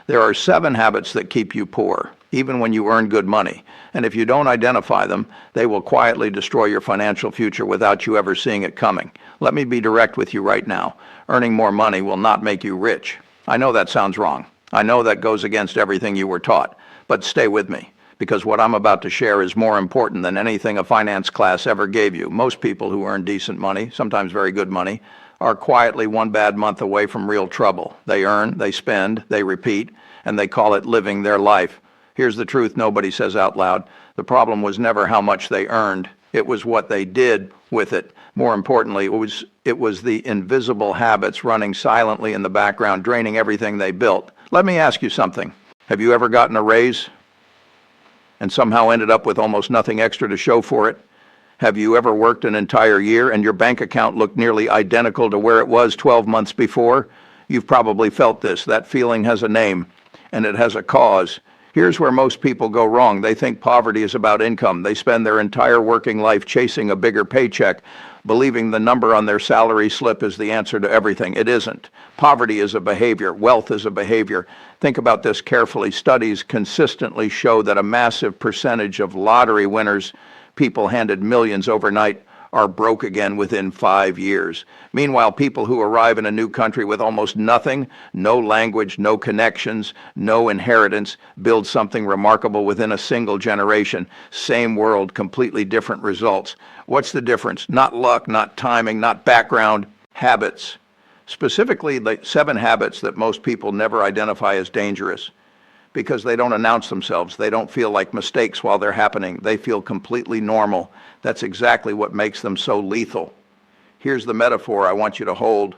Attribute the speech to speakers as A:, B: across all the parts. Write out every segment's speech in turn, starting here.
A: There are 7 habits that keep you poor, even when you earn good money. And if you don't identify them, they will quietly destroy your financial future without you ever seeing it coming. Let me be direct with you right now. Earning more money will not make you rich. I know that sounds wrong. I know that goes against everything you were taught. But stay with me, because what I'm about to share is more important than anything a finance class ever gave you. Most people who earn decent money, sometimes very good money, are quietly one bad month away from real trouble. They earn, they spend, they repeat, and they call it living their life. Here's the truth nobody says out loud. The problem was never how much they earned. It was what they did with it. More importantly, it was the invisible habits running silently in the background, draining everything they built. Let me ask you something. Have you ever gotten a raise and somehow ended up with almost nothing extra to show for it? Have you ever worked an entire year and your bank account looked nearly identical to where it was 12 months before? You've probably felt this. That feeling has a name, and it has a cause. Here's where most people go wrong. They think poverty is about income. They spend their entire working life chasing a bigger paycheck, believing the number on their salary slip is the answer to everything. It isn't. Poverty is a behavior. Wealth is a behavior. Think about this carefully. Studies consistently show that a massive percentage of lottery winners, people handed millions overnight, are broke again within 5 years. Meanwhile, people who arrive in a new country with almost nothing, no language, no connections, no inheritance, build something remarkable within a single generation. Same world, completely different results. What's the difference? Not luck, not timing, not background, habits. Specifically, the 7 habits that most people never identify as dangerous, because they don't announce themselves. They don't feel like mistakes while they're happening. They feel completely normal. That's exactly what makes them so lethal. Here's the metaphor I want you to hold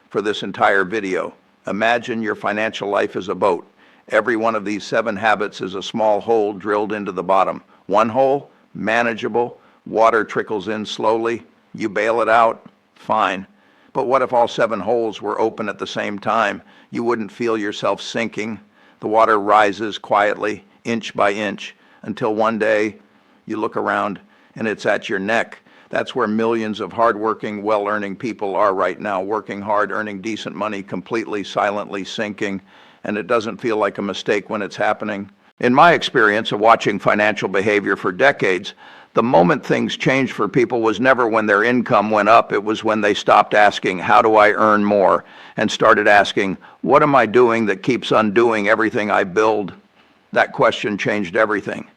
A: for this entire video. Imagine your financial life as a boat. Every one of these 7 habits is a small hole drilled into the bottom. One hole, manageable, water trickles in slowly. You bail it out, fine. But what if all 7 holes were open at the same time? You wouldn't feel yourself sinking. The water rises quietly, inch by inch, until one day you look around and it's at your neck. That's where millions of hardworking, well-earning people are right now, working hard, earning decent money, completely, silently sinking, and it doesn't feel like a mistake when it's happening. In my experience of watching financial behavior for decades, the moment things changed for people was never when their income went up. It was when they stopped asking, how do I earn more? And started asking, what am I doing that keeps undoing everything I build? That question changed everything,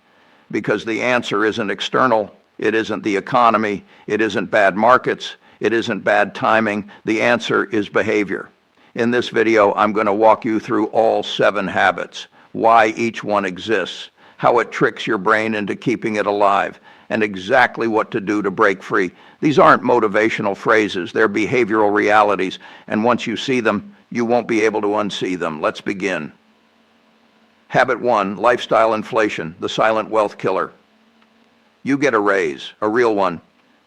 A: because the answer isn't external. It isn't the economy. It isn't bad markets. It isn't bad timing. The answer is behavior. In this video, I'm going to walk you through all 7 habits, why each one exists, how it tricks your brain into keeping it alive, and exactly what to do to break free. These aren't motivational phrases, they're behavioral realities, and once you see them, you won't be able to unsee them. Let's begin. Habit 1, lifestyle inflation, the silent wealth killer. You get a raise, a real one,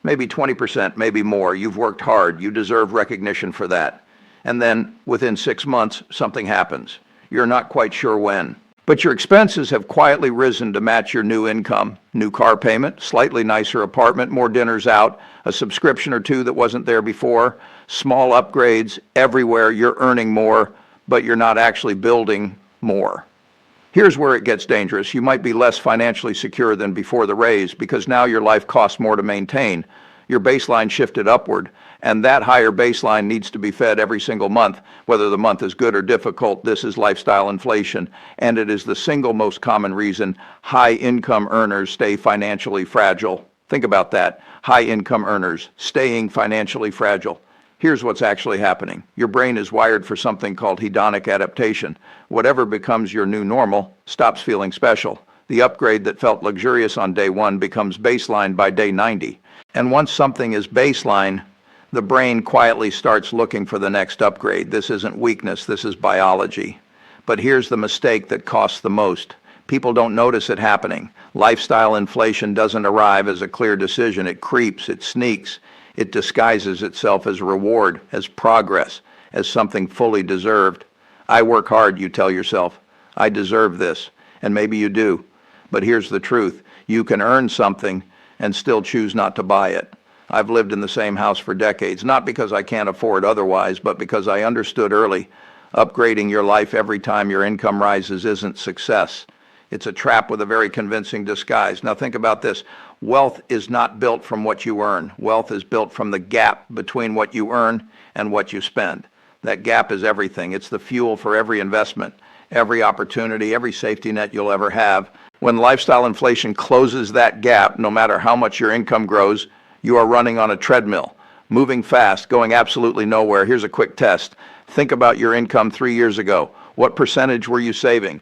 A: maybe 20%, maybe more. You've worked hard, you deserve recognition for that. And then, within 6 months, something happens. You're not quite sure when. But your expenses have quietly risen to match your new income. New car payment, slightly nicer apartment, more dinners out, a subscription or 2 that wasn't there before, small upgrades everywhere. You're earning more, but you're not actually building more. Here's where it gets dangerous. You might be less financially secure than before the raise, because now your life costs more to maintain. Your baseline shifted upward, and that higher baseline needs to be fed every single month, whether the month is good or difficult. This is lifestyle inflation, and it is the single most common reason high-income earners stay financially fragile. Think about that. High-income earners staying financially fragile. Here's what's actually happening. Your brain is wired for something called hedonic adaptation. Whatever becomes your new normal stops feeling special. The upgrade that felt luxurious on day 1 becomes baseline by day 90. And once something is baseline, the brain quietly starts looking for the next upgrade. This isn't weakness, this is biology. But here's the mistake that costs the most. People don't notice it happening. Lifestyle inflation doesn't arrive as a clear decision. It creeps, it sneaks, it disguises itself as reward, as progress, as something fully deserved. I work hard, you tell yourself. I deserve this. And maybe you do. But here's the truth. You can earn something and still choose not to buy it. I've lived in the same house for decades, not because I can't afford otherwise, but because I understood early Upgrading your life every time your income rises isn't success. It's a trap with a very convincing disguise. Now think about this. Wealth is not built from what you earn. Wealth is built from the gap between what you earn and what you spend. That gap is everything. It's the fuel for every investment, every opportunity, every safety net you'll ever have. When lifestyle inflation closes that gap, no matter how much your income grows, you are running on a treadmill, moving fast, going absolutely nowhere. Here's a quick test. Think about your income 3 years ago. What percentage were you saving?